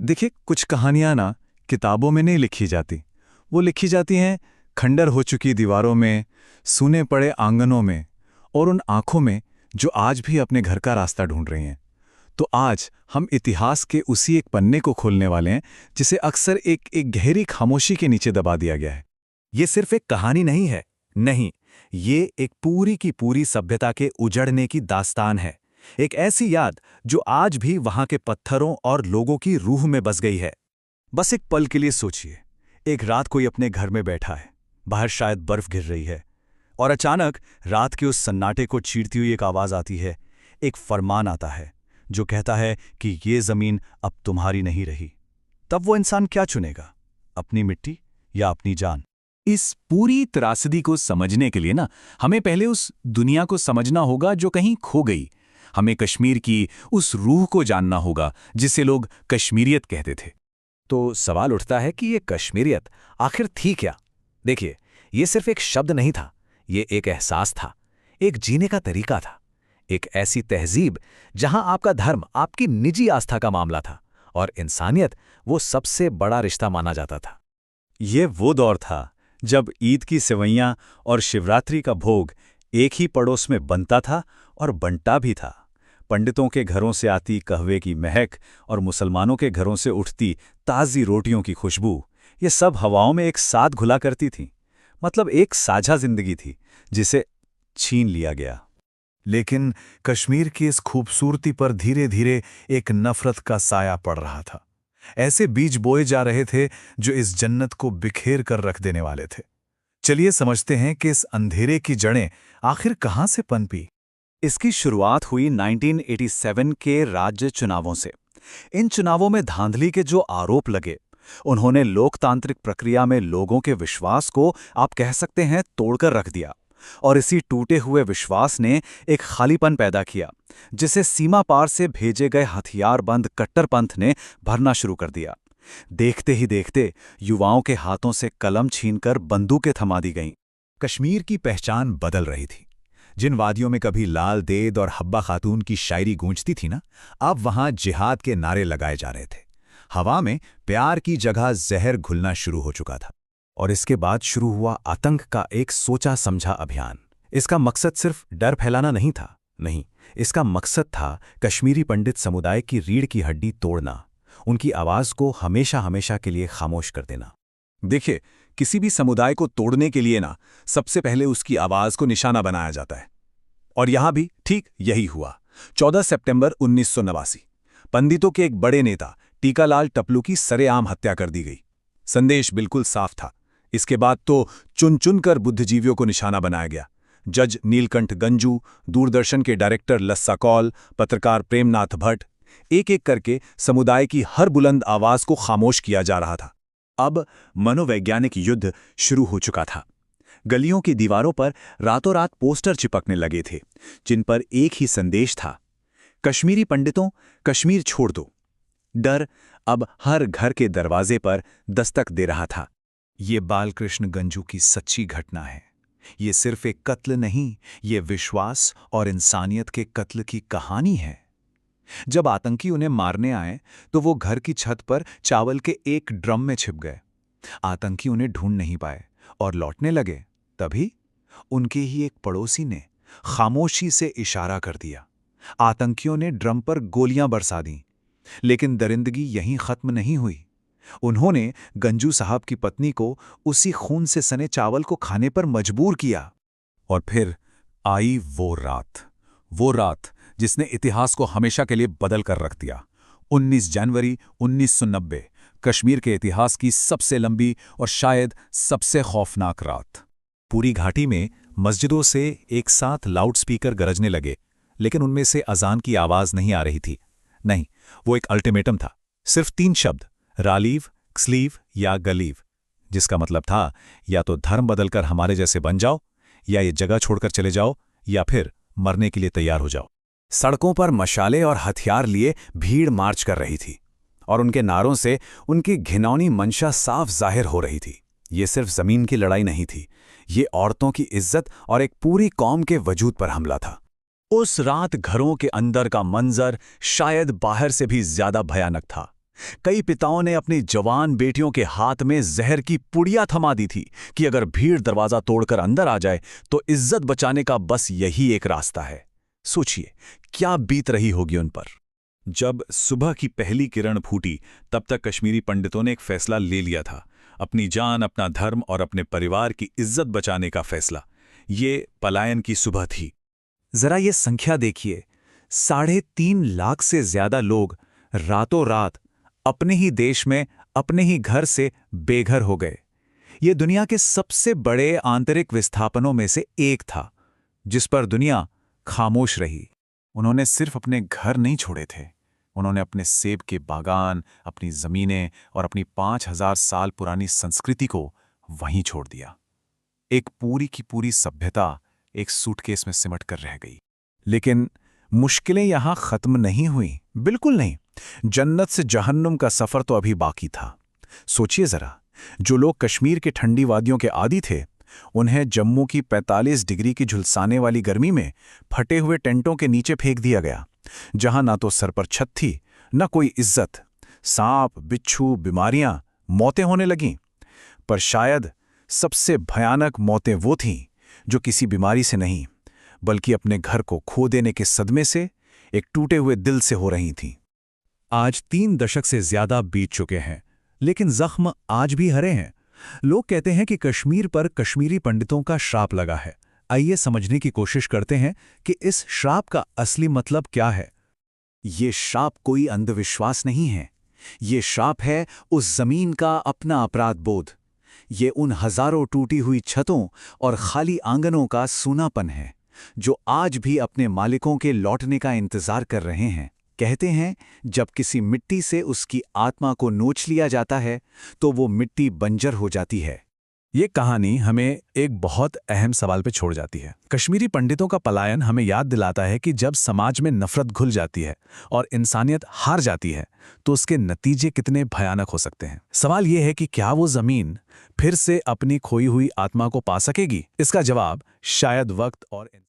देखिए, कुछ कहानियां ना किताबों में नहीं लिखी जाती। वो लिखी जाती हैं खंडर हो चुकी दीवारों में, सूने पड़े आंगनों में और उन आंखों में जो आज भी अपने घर का रास्ता ढूंढ रही हैं। तो आज हम इतिहास के उसी एक पन्ने को खोलने वाले हैं जिसे अक्सर एक गहरी खामोशी के नीचे दबा दिया गया है। ये सिर्फ एक कहानी नहीं है। नहीं, ये एक पूरी की पूरी सभ्यता के उजड़ने की दास्तान है। एक ऐसी याद जो आज भी वहां के पत्थरों और लोगों की रूह में बस गई है। बस एक पल के लिए सोचिए, एक रात कोई अपने घर में बैठा है, बाहर शायद बर्फ गिर रही है, और अचानक रात के उस सन्नाटे को चीरती हुई एक आवाज आती है। एक फरमान आता है जो कहता है कि ये जमीन अब तुम्हारी नहीं रही। तब वो इंसान क्या चुनेगा, अपनी मिट्टी या अपनी जान? इस पूरी त्रासदी को समझने के लिए ना हमें पहले उस दुनिया को समझना होगा जो कहीं खो गई। हमें कश्मीर की उस रूह को जानना होगा जिसे लोग कश्मीरियत कहते थे। तो सवाल उठता है कि ये कश्मीरियत आखिर थी क्या? देखिए, ये सिर्फ एक शब्द नहीं था, ये एक एहसास था, एक जीने का तरीका था, एक ऐसी तहजीब जहां आपका धर्म आपकी निजी आस्था का मामला था और इंसानियत वो सबसे बड़ा रिश्ता माना जाता था। ये वो दौर था जब ईद की सेवैयां और शिवरात्रि का भोग एक ही पड़ोस में बनता था और बंटा भी था। पंडितों के घरों से आती कहवे की महक और मुसलमानों के घरों से उठती ताज़ी रोटियों की खुशबू, ये सब हवाओं में एक साथ घुला करती थी। मतलब एक साझा जिंदगी थी जिसे छीन लिया गया। लेकिन कश्मीर की इस खूबसूरती पर धीरे धीरे एक नफरत का साया पड़ रहा था। ऐसे बीज बोए जा रहे थे जो इस जन्नत को बिखेर कर रख देने वाले थे। चलिए समझते हैं कि इस अंधेरे की जड़ें आखिर कहां से पनपी। इसकी शुरुआत हुई 1987 के राज्य चुनावों से। इन चुनावों में धांधली के जो आरोप लगे, उन्होंने लोकतांत्रिक प्रक्रिया में लोगों के विश्वास को, आप कह सकते हैं, तोड़कर रख दिया। और इसी टूटे हुए विश्वास ने एक खालीपन पैदा किया जिसे सीमा पार से भेजे गए हथियारबंद कट्टरपंथ ने भरना शुरू कर दिया। देखते ही देखते युवाओं के हाथों से कलम छीनकर बंदूकें थमा दी गईं। कश्मीर की पहचान बदल रही थी। जिन वादियों में कभी लाल देद और हब्बा खातून की शायरी गूंजती थी ना, अब वहां जिहाद के नारे लगाए जा रहे थे। हवा में प्यार की जगह जहर घुलना शुरू हो चुका था। और इसके बाद शुरू हुआ आतंक का एक सोचा समझा अभियान। इसका मकसद सिर्फ डर फैलाना नहीं था, नहीं, इसका मकसद था कश्मीरी पंडित समुदाय की रीढ़ की हड्डी तोड़ना, उनकी आवाज को हमेशा हमेशा के लिए खामोश कर देना। देखिए, किसी भी समुदाय को तोड़ने के लिए ना सबसे पहले उसकी आवाज को निशाना बनाया जाता है। और यहां भी ठीक यही हुआ। 14 सितंबर 1989 पंडितों के एक बड़े नेता टीकालाल टपलू की सरेआम हत्या कर दी गई। संदेश बिल्कुल साफ था। इसके बाद तो चुन चुनकर बुद्धिजीवियों को निशाना बनाया गया। जज नीलकंठ गंजू, दूरदर्शन के डायरेक्टर लस्सा कौल, पत्रकार प्रेमनाथ भट्ट, एक एक करके समुदाय की हर बुलंद आवाज को खामोश किया जा रहा था। अब मनोवैज्ञानिक युद्ध शुरू हो चुका था। गलियों की दीवारों पर रातों रात पोस्टर चिपकने लगे थे जिन पर एक ही संदेश था, कश्मीरी पंडितों, कश्मीर छोड़ दो। डर अब हर घर के दरवाजे पर दस्तक दे रहा था। ये बालकृष्ण गंजू की सच्ची घटना है। ये सिर्फ एक कत्ल नहीं, ये विश्वास और इंसानियत के कत्ल की कहानी है। जब आतंकी उन्हें मारने आए तो वो घर की छत पर चावल के एक ड्रम में छिप गए। आतंकी उन्हें ढूंढ नहीं पाए और लौटने लगे। तभी उनके ही एक पड़ोसी ने खामोशी से इशारा कर दिया। आतंकियों ने ड्रम पर गोलियां बरसा दी। लेकिन दरिंदगी यहीं खत्म नहीं हुई। उन्होंने गंजू साहब की पत्नी को उसी खून से सने चावल को खाने पर मजबूर किया। और फिर आई वो रात जिसने इतिहास को हमेशा के लिए बदल कर रख दिया। 19 जनवरी 1990, कश्मीर के इतिहास की सबसे लंबी और शायद सबसे खौफनाक रात। पूरी घाटी में मस्जिदों से एक साथ लाउडस्पीकर गरजने लगे, लेकिन उनमें से अजान की आवाज नहीं आ रही थी। नहीं, वो एक अल्टीमेटम था। सिर्फ 3 शब्द, रालीव, क्सलीव या गलीव, जिसका मतलब था या तो धर्म बदलकर हमारे जैसे बन जाओ, या ये जगह छोड़कर चले जाओ, या फिर मरने के लिए तैयार हो जाओ। सड़कों पर मशाले और हथियार लिए भीड़ मार्च कर रही थी और उनके नारों से उनकी घिनौनी मंशा साफ जाहिर हो रही थी। ये सिर्फ जमीन की लड़ाई नहीं थी, ये औरतों की इज्जत और एक पूरी कौम के वजूद पर हमला था। उस रात घरों के अंदर का मंजर शायद बाहर से भी ज्यादा भयानक था। कई पिताओं ने अपनी जवान बेटियों के हाथ में जहर की पुड़िया थमा दी थी कि अगर भीड़ दरवाजा तोड़कर अंदर आ जाए तो इज्जत बचाने का बस यही एक रास्ता है। सोचिए क्या बीत रही होगी उन पर। जब सुबह की पहली किरण फूटी तब तक कश्मीरी पंडितों ने एक फैसला ले लिया था, अपनी जान, अपना धर्म और अपने परिवार की इज्जत बचाने का फैसला। ये पलायन की सुबह थी। जरा ये संख्या देखिए, 3.5 लाख से ज्यादा लोग रातों रात अपने ही देश में अपने ही घर से बेघर हो गए। ये दुनिया के सबसे बड़े आंतरिक विस्थापनों में से एक था जिस पर दुनिया खामोश रही। उन्होंने सिर्फ अपने घर नहीं छोड़े थे, उन्होंने अपने सेब के बागान, अपनी जमीनें और अपनी 5000 साल पुरानी संस्कृति को वहीं छोड़ दिया। एक पूरी की पूरी सभ्यता एक सूटकेस में सिमट कर रह गई। लेकिन मुश्किलें यहां खत्म नहीं हुई, बिल्कुल नहीं। जन्नत से जहन्नुम का सफर तो अभी बाकी था। सोचिए जरा, जो लोग कश्मीर के ठंडी वादियों के आदी थे, उन्हें जम्मू की 45 डिग्री की झुलसाने वाली गर्मी में फटे हुए टेंटों के नीचे फेंक दिया गया, जहां ना तो सर पर छत थी, न कोई इज्जत। सांप, बिच्छू, बीमारियां, मौतें होने लगीं। पर शायद सबसे भयानक मौतें वो थीं जो किसी बीमारी से नहीं, बल्कि अपने घर को खो देने के सदमे से, एक टूटे हुए दिल से हो रही थीं। आज 3 दशक से ज्यादा बीत चुके हैं, लेकिन जख्म आज भी हरे हैं। लोग कहते हैं कि कश्मीर पर कश्मीरी पंडितों का श्राप लगा है। आइए समझने की कोशिश करते हैं कि इस श्राप का असली मतलब क्या है। ये श्राप कोई अंधविश्वास नहीं है। ये श्राप है उस जमीन का अपना अपराध बोध। ये उन हजारों टूटी हुई छतों और खाली आंगनों का सूनापन है जो आज भी अपने मालिकों के लौटने का इंतजार कर रहे हैं। कहते हैं, जब किसी मिट्टी से उसकी आत्मा को नोच लिया जाता है तो वो मिट्टी बंजर हो जाती है। ये कहानी हमें एक बहुत अहम सवाल पे छोड़ जाती है। कश्मीरी पंडितों का पलायन हमें याद दिलाता है कि जब समाज में नफरत घुल जाती है और इंसानियत हार जाती है तो उसके नतीजे कितने भयानक हो सकते हैं। सवाल ये है कि क्या वो जमीन फिर से अपनी खोई हुई आत्मा को पा सकेगी? इसका जवाब शायद वक्त और